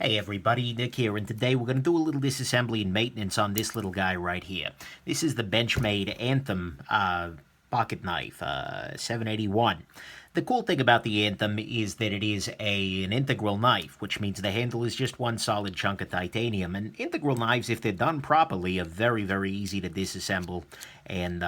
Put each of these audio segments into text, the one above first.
Hey everybody, Nick here, and today we're going to do a little disassembly and maintenance on this little guy right here. This is the Benchmade Anthem Pocketknife, 781. The cool thing about the Anthem is that it is an integral knife, which means the handle is just one solid chunk of titanium. And integral knives, if they're done properly, are very, very easy to disassemble and,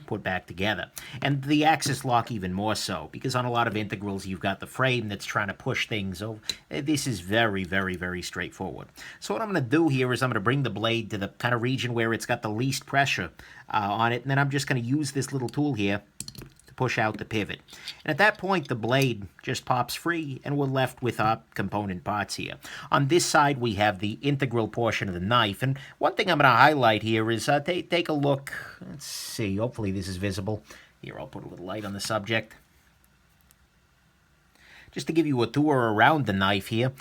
put back together. And the axis lock even more so, because on a lot of integrals, you've got the frame that's trying to push things over. This is very, very, very straightforward. So what I'm going to do here is I'm going to bring the blade to the kind of region where it's got the least pressure on it, and then I'm just going to use this little tool here to push out the pivot. And at that point, the blade just pops free, and we're left with our component parts here. On this side, we have the integral portion of the knife, and one thing I'm going to highlight here is take a look. Let's see, hopefully this is visible. Here, I'll put a little light on the subject. Just to give you a tour around the knife here,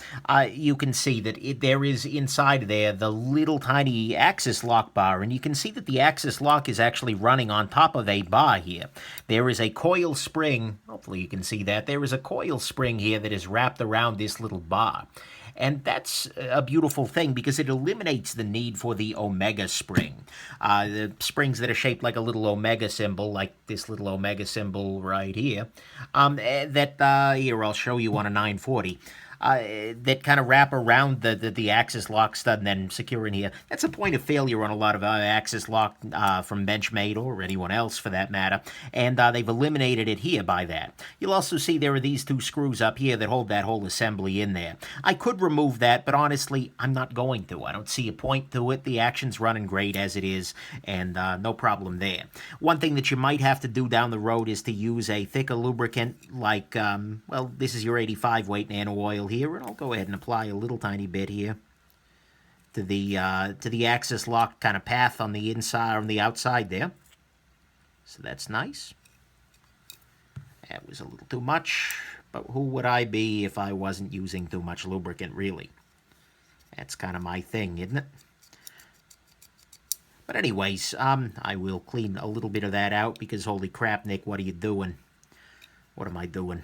you can see that there is inside there the little tiny axis lock bar, and you can see that the axis lock is actually running on top of a bar here. There is a coil spring, hopefully you can see that, there is a coil spring here that is wrapped around this little bar. And that's a beautiful thing because it eliminates the need for the omega spring. The springs that are shaped like a little omega symbol, like this little omega symbol right here, here I'll show you on a 940. That kind of wrap around the axis lock stud and then secure in here. That's a point of failure on a lot of axis lock from Benchmade or anyone else for that matter, and they've eliminated it here by that. You'll also see there are these two screws up here that hold that whole assembly in there. I could remove that, but honestly, I'm not going to. I don't see a point to it. The action's running great as it is, and no problem there. One thing that you might have to do down the road is to use a thicker lubricant like, well, this is your 85 weight nano oil here, and I'll go ahead and apply a little tiny bit here to the axis lock kind of path on the inside, on the outside there. So that's nice. That was a little too much, but who would I be if I wasn't using too much lubricant, really? That's kind of my thing, isn't it? But anyways, I will clean a little bit of that out because holy crap, Nick, what are you doing? What am I doing?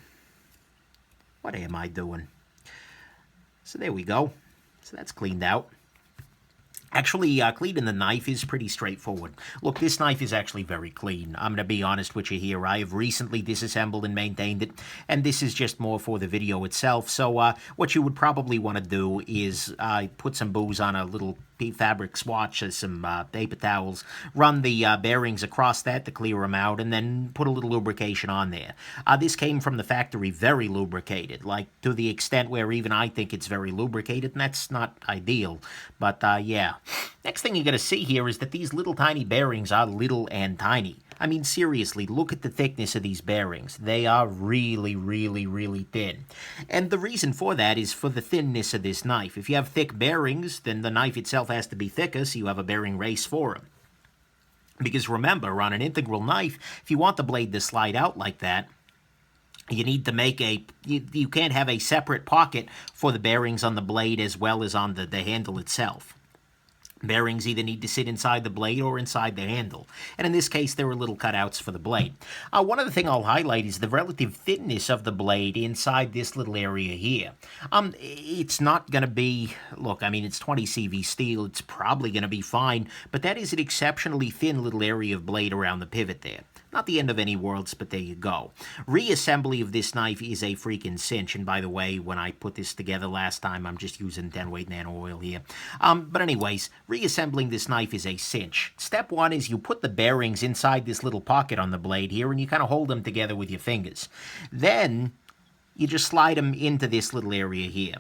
What am I doing? So there we go. So that's cleaned out. Actually, cleaning the knife is pretty straightforward. Look, this knife is actually very clean. I'm going to be honest with you here. I have recently disassembled and maintained it, and this is just more for the video itself. So what you would probably want to do is put some booze on a little fabric swatch, some paper towels, run the bearings across that to clear them out, and then put a little lubrication on there. This came from the factory very lubricated, like to the extent where even I think it's very lubricated, and that's not ideal. But yeah. Next thing you're going to see here is that these little tiny bearings are little and tiny. I mean, seriously, look at the thickness of these bearings. They are really, really, really thin. And the reason for that is for the thinness of this knife. If you have thick bearings, then the knife itself has to be thicker, so you have a bearing race for them. Because remember, on an integral knife, if you want the blade to slide out like that, you need to make you can't have a separate pocket for the bearings on the blade as well as on the handle itself. Bearings either need to sit inside the blade or inside the handle. And in this case, there are little cutouts for the blade. One other thing I'll highlight is the relative thinness of the blade inside this little area here. It's not going to be, look, I mean, it's 20 CV steel. It's probably going to be fine, but that is an exceptionally thin little area of blade around the pivot there. Not the end of any worlds, but there you go. Reassembly of this knife is a freaking cinch. And by the way, when I put this together last time, I'm just using 10 weight nano oil here. But anyways, reassembling this knife is a cinch. Step one is you put the bearings inside this little pocket on the blade here, and you kind of hold them together with your fingers. Then you just slide them into this little area here.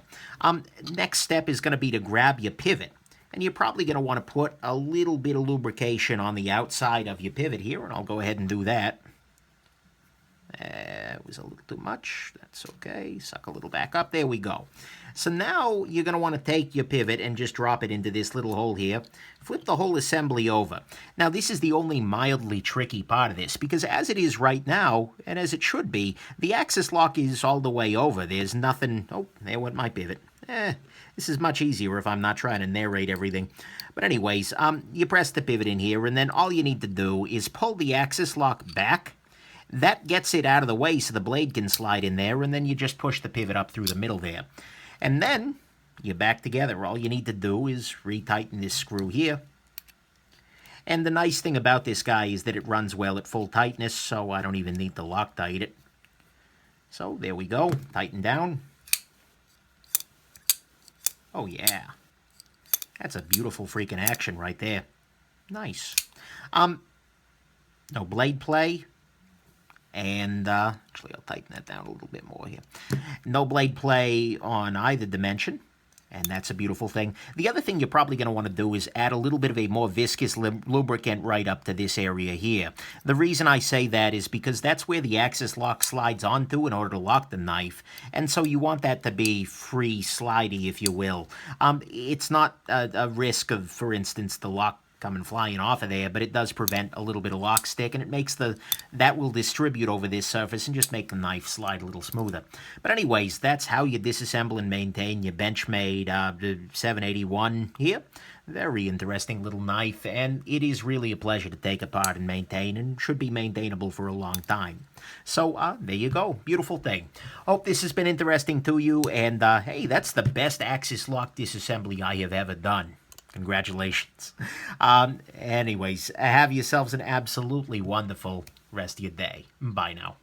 Next step is going to be to grab your pivot. And you're probably going to want to put a little bit of lubrication on the outside of your pivot here, and I'll go ahead and do that. It was a little too much. That's okay. Suck a little back up. There we go. So now you're going to want to take your pivot and just drop it into this little hole here. Flip the whole assembly over. Now, this is the only mildly tricky part of this, because as it is right now, and as it should be, the axis lock is all the way over. There's nothing... Oh, there went my pivot. This is much easier if I'm not trying to narrate everything. But anyways, you press the pivot in here, and then all you need to do is pull the axis lock back. That gets it out of the way so the blade can slide in there, and then you just push the pivot up through the middle there. And then you're back together. All you need to do is retighten this screw here. And the nice thing about this guy is that it runs well at full tightness, so I don't even need to Loctite it. So there we go, tighten down. Oh yeah, that's a beautiful freaking action right there. Nice. No blade play. And actually, I'll tighten that down a little bit more here. No blade play on either dimension, and that's a beautiful thing. The other thing you're probably going to want to do is add a little bit of a more viscous lubricant right up to this area here. The reason I say that is because that's where the axis lock slides onto in order to lock the knife, and so you want that to be free, slidey, if you will. It's not a risk of, for instance, the lock coming flying off of there, but it does prevent a little bit of lock stick, and it makes that will distribute over this surface and just make the knife slide a little smoother. But anyways, that's how you disassemble and maintain your Benchmade 781 here. Very interesting little knife, and it is really a pleasure to take apart and maintain, and should be maintainable for a long time. So there you go, beautiful thing. Hope this has been interesting to you, and hey, that's the best axis lock disassembly I have ever done. Congratulations. Anyways, have yourselves an absolutely wonderful rest of your day. Bye now.